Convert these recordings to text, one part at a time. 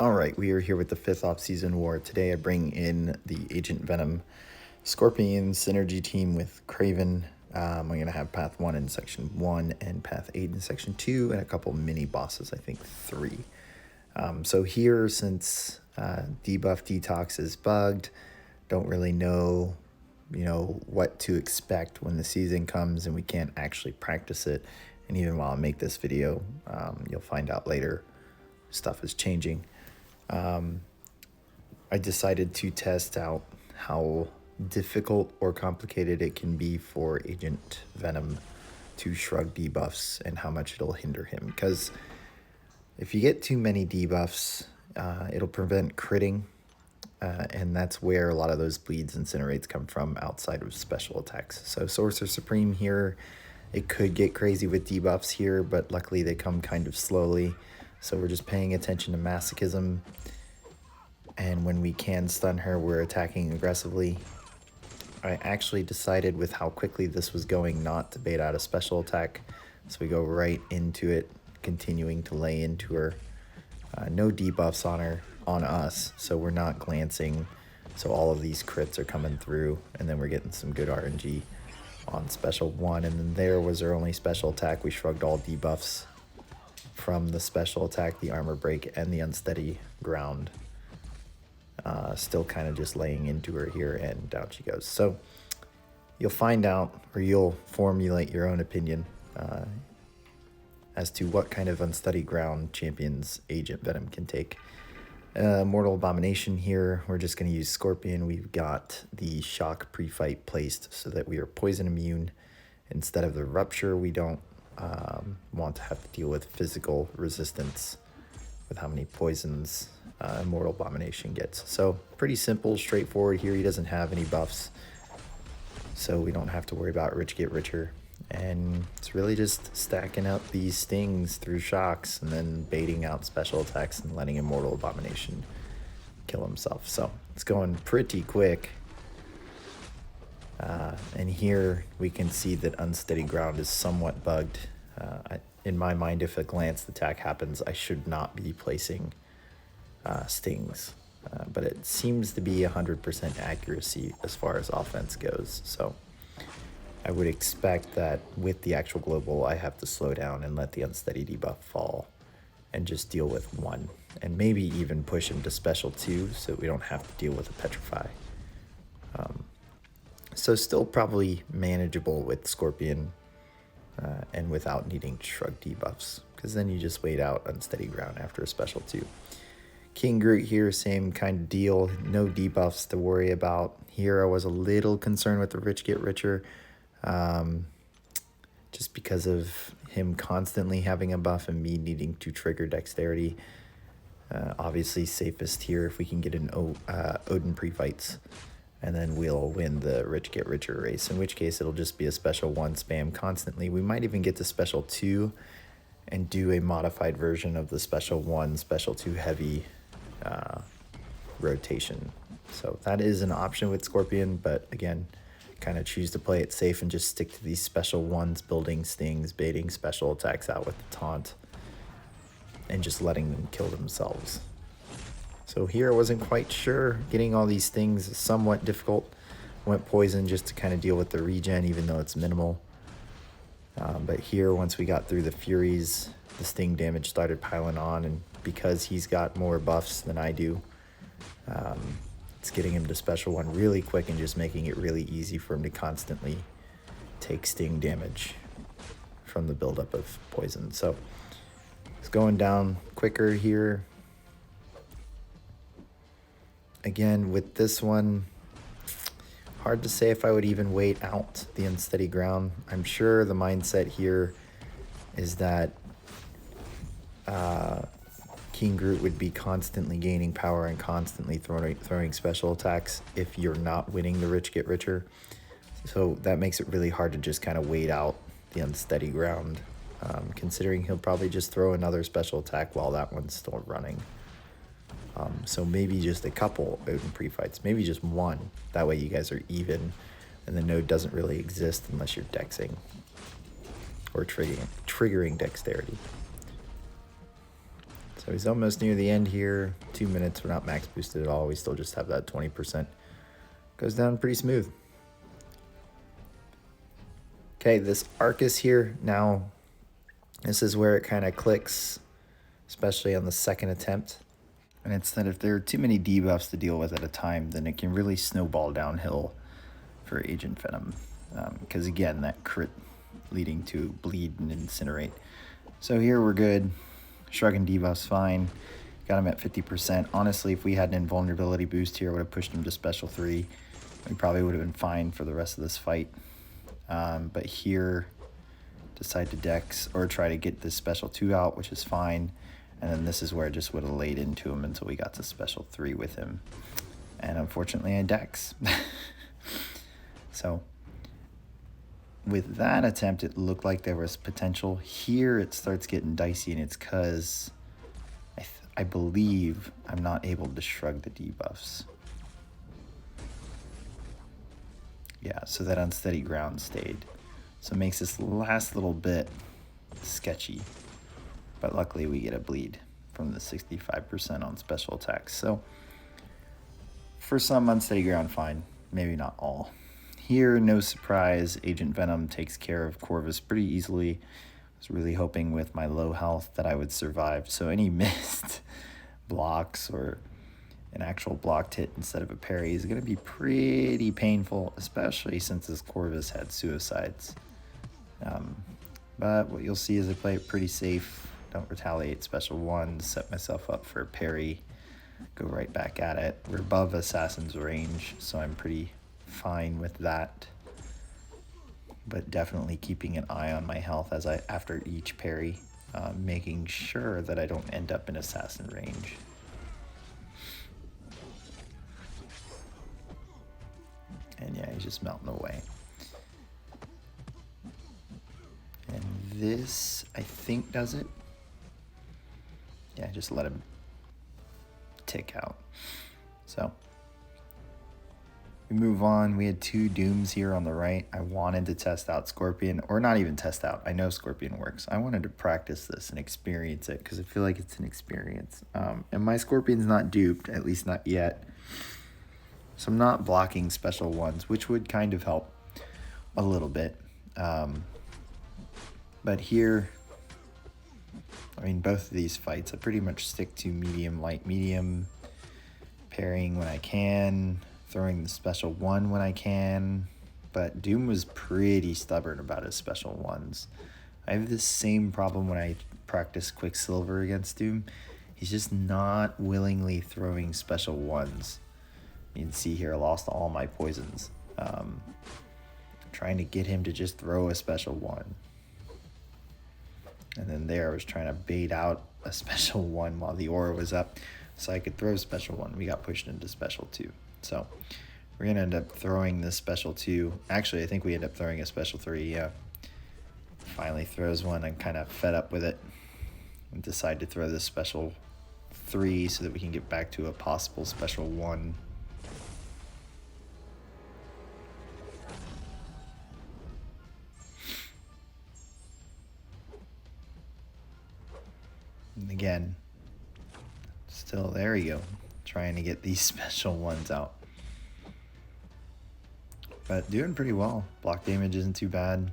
Alright, we are here with the 5th off-season war. Today I bring in the Agent Venom Scorpion synergy team with Craven. I'm going to have Path 1 in Section 1 and Path 8 in Section 2 and a couple mini bosses, I think 3. So here, since debuff detox is bugged, don't really know, what to expect when the season comes, and we can't actually practice it. And even while I make this video, you'll find out later stuff is changing. I decided to test out how difficult or complicated it can be for Agent Venom to shrug debuffs and how much it'll hinder him. Because if you get too many debuffs, it'll prevent critting, and that's where a lot of those bleeds and incinerates come from outside of special attacks. So Sorcerer Supreme here, it could get crazy with debuffs here, but luckily they come kind of slowly. So we're just paying attention to masochism, and when we can stun her, we're attacking aggressively. I actually decided with how quickly this was going not to bait out a special attack, so we go right into it, continuing to lay into her. No debuffs on us, so we're not glancing, so all of these crits are coming through, and then we're getting some good RNG on special 1, and then there was our only special attack. We shrugged all debuffs from the special attack, the armor break, and the unsteady ground. Still kind of just laying into her here, and down she goes. So you'll find out, or you'll formulate your own opinion as to what kind of unsteady ground champions Agent Venom can take. Immortal Abomination here, we're just going to use Scorpion. We've got the shock pre-fight placed so that we are poison immune. Instead of the rupture, we don't want to have to deal with physical resistance with how many poisons Immortal Abomination gets. So pretty simple, straightforward here. He doesn't have any buffs, so we don't have to worry about rich get richer. And it's really just stacking up these stings through shocks and then baiting out special attacks and letting Immortal Abomination kill himself. So it's going pretty quick. And here we can see that unsteady ground is somewhat bugged. In my mind, if a glanced attack happens, I should not be placing stings. But it seems to be 100% accuracy as far as offense goes. So I would expect that with the actual global, I have to slow down and let the unsteady debuff fall and just deal with 1. And maybe even push him to special 2 so we don't have to deal with a petrify. So still probably manageable with Scorpion and without needing to shrug debuffs, because then you just wait out unsteady ground after a special 2. King Groot here, same kind of deal. No debuffs to worry about. Here I was a little concerned with the rich get richer, just because of him constantly having a buff and me needing to trigger dexterity. Obviously safest here if we can get an Odin pre-fights, and then we'll win the rich get richer race, in which case it'll just be a special 1 spam constantly. We might even get to special 2 and do a modified version of the special 1, special 2 heavy rotation. So that is an option with Scorpion, but again, kind of choose to play it safe and just stick to these special 1s, building stings, baiting special attacks out with the taunt, and just letting them kill themselves. So here I wasn't quite sure. Getting all these things is somewhat difficult. Went poison just to kind of deal with the regen, even though it's minimal. But here, once we got through the Furies, the sting damage started piling on, and because he's got more buffs than I do, it's getting him to special 1 really quick and just making it really easy for him to constantly take sting damage from the buildup of poison. So it's going down quicker here. Again, with this one, hard to say if I would even wait out the unsteady ground. I'm sure the mindset here is that King Groot would be constantly gaining power and constantly throwing special attacks if you're not winning the rich get richer. So that makes it really hard to just kind of wait out the unsteady ground, considering he'll probably just throw another special attack while that one's still running. So maybe just a couple Odin pre-fights, maybe just 1. That way you guys are even, and the node doesn't really exist unless you're dexing or triggering dexterity. So he's almost near the end here. 2 minutes, we're not max boosted at all. We still just have that 20%. Goes down pretty smooth. Okay, this Aarkus here, now this is where it kind of clicks, especially on the second attempt. And it's that if there are too many debuffs to deal with at a time, then it can really snowball downhill for Agent Venom. Because again, that crit leading to bleed and incinerate. So here we're good. Shrug and debuff's fine. Got him at 50%. Honestly, if we had an invulnerability boost here, I would have pushed him to special 3. We probably would have been fine for the rest of this fight. But here, decide to dex or try to get this special 2 out, which is fine. And then this is where I just would have laid into him until we got to special 3 with him. And unfortunately, I dex. So with that attempt, it looked like there was potential. Here, it starts getting dicey, and it's because I believe I'm not able to shrug the debuffs. Yeah, so that unsteady ground stayed. So it makes this last little bit sketchy. But luckily we get a bleed from the 65% on special attacks. So for some unsteady ground, fine. Maybe not all. Here, no surprise, Agent Venom takes care of Corvus pretty easily. I was really hoping with my low health that I would survive. So any missed blocks or an actual blocked hit instead of a parry is going to be pretty painful, especially since this Corvus had suicides. But what you'll see is I play it pretty safe. Don't retaliate special 1, set myself up for a parry, go right back at it. We're above Assassin's range, so I'm pretty fine with that. But definitely keeping an eye on my health as after each parry, making sure that I don't end up in Assassin range. And yeah, he's just melting away. And this, I think, does it. Yeah, just let him tick out. So we move on. We had 2 Dooms here on the right. I wanted to test out Scorpion, or not even test out. I know Scorpion works. I wanted to practice this and experience it because I feel like it's an experience. And my Scorpion's not duped, at least not yet. So I'm not blocking special 1s, which would kind of help a little bit. But here, I mean, both of these fights, I pretty much stick to medium, light, medium, parrying when I can, throwing the special 1 when I can. But Doom was pretty stubborn about his special 1s. I have this same problem when I practice Quicksilver against Doom. He's just not willingly throwing special 1s. You can see here I lost all my poisons. Trying to get him to just throw a special 1. And then there I was trying to bait out a special 1 while the aura was up so I could throw special 1. We got pushed into special 2. So we're going to end up throwing this special 2. Actually, I think we end up throwing a special 3. Yeah. Finally throws one. I'm kind of fed up with it. And decide to throw this special 3 so that we can get back to a possible special 1. And again, still, there you go, trying to get these special 1s out. But doing pretty well. Block damage isn't too bad.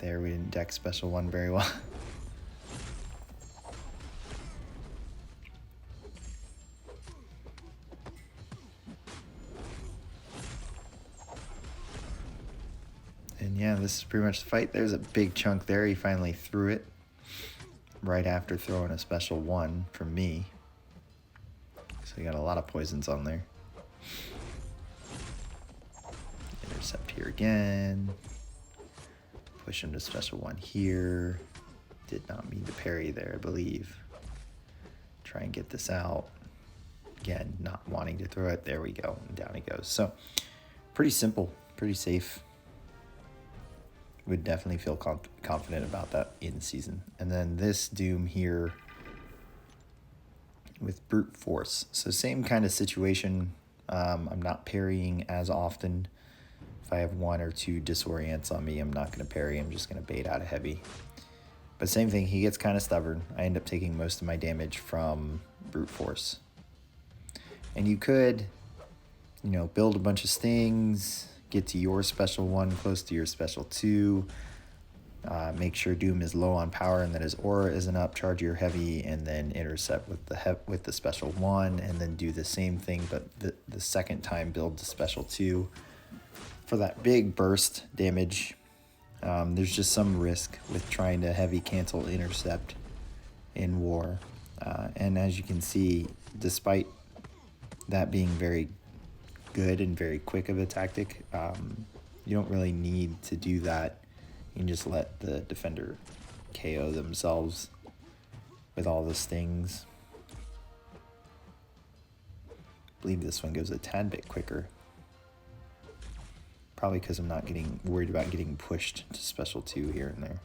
There, we didn't deck special 1 very well. And yeah, this is pretty much the fight. There's a big chunk there. He finally threw it right after throwing a special 1 from me. So he got a lot of poisons on there. Intercept here again. Push him to special 1 here. Did not mean to parry there, I believe. Try and get this out. Again, not wanting to throw it. There we go. And down he goes. So pretty simple, pretty safe. Would definitely feel confident about that in season. And then this Doom here with Brute Force. So same kind of situation. I'm not parrying as often. If I have 1 or 2 disorients on me, I'm not going to parry. I'm just going to bait out a heavy. But same thing, he gets kind of stubborn. I end up taking most of my damage from brute force. And you could, you know, build a bunch of stings, get to your special 1 close to your special 2, make sure Doom is low on power and that his aura isn't up, charge your heavy, and then intercept with the special 1, and then do the same thing, but the second time build the special 2 for that big burst damage. There's just some risk with trying to heavy cancel intercept in war. And as you can see, despite that being very good and very quick of a tactic, you don't really need to do that. You can just let the defender KO themselves with all the stings. I believe this one goes a tad bit quicker. Probably because I'm not getting worried about getting pushed to special 2 here and there.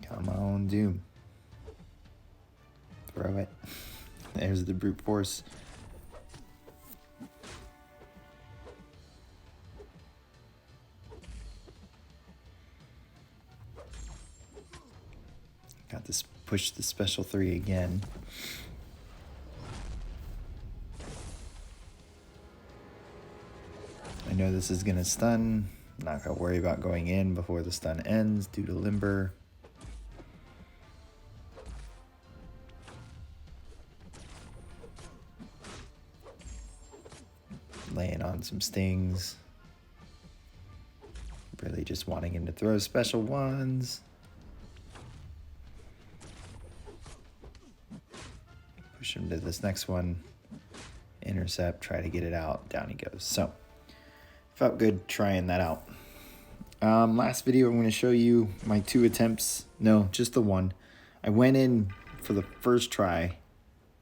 Come on, Doom. Throw it. There's the brute force. Got this, push the special 3 again. I know this is gonna stun. Not gonna worry about going in before the stun ends due to limber. Laying on some stings. Really just wanting him to throw special 1s. Push him to this next one. Intercept, try to get it out. Down he goes. So, felt good trying that out. Last video, I'm going to show you my 2 attempts. No, just the one. I went in for the first try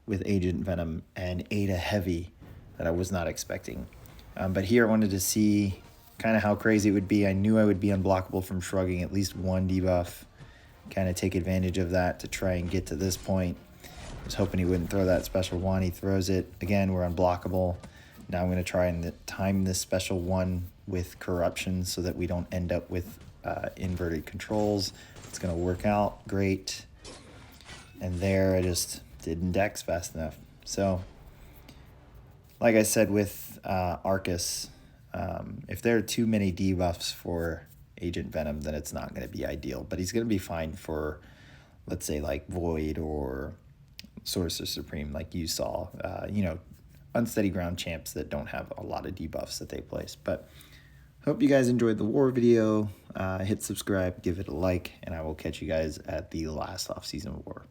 with Agent Venom and ate a heavy that I was not expecting. But here I wanted to see kind of how crazy it would be. I knew I would be unblockable from shrugging at least 1 debuff. Kind of take advantage of that to try and get to this point. I was hoping he wouldn't throw that special 1. He throws it. Again, we're unblockable. Now I'm going to try and time this special 1 with corruption so that we don't end up with inverted controls. It's going to work out great. And there I just didn't dex fast enough. So, like I said with Aarkus, if there are too many debuffs for Agent Venom, then it's not going to be ideal. But he's going to be fine for, let's say, like Void or Sorcerer Supreme, like you saw. You know, unsteady ground champs that don't have a lot of debuffs that they place. But hope you guys enjoyed the war video. Hit subscribe, give it a like, and I will catch you guys at the last off-season war.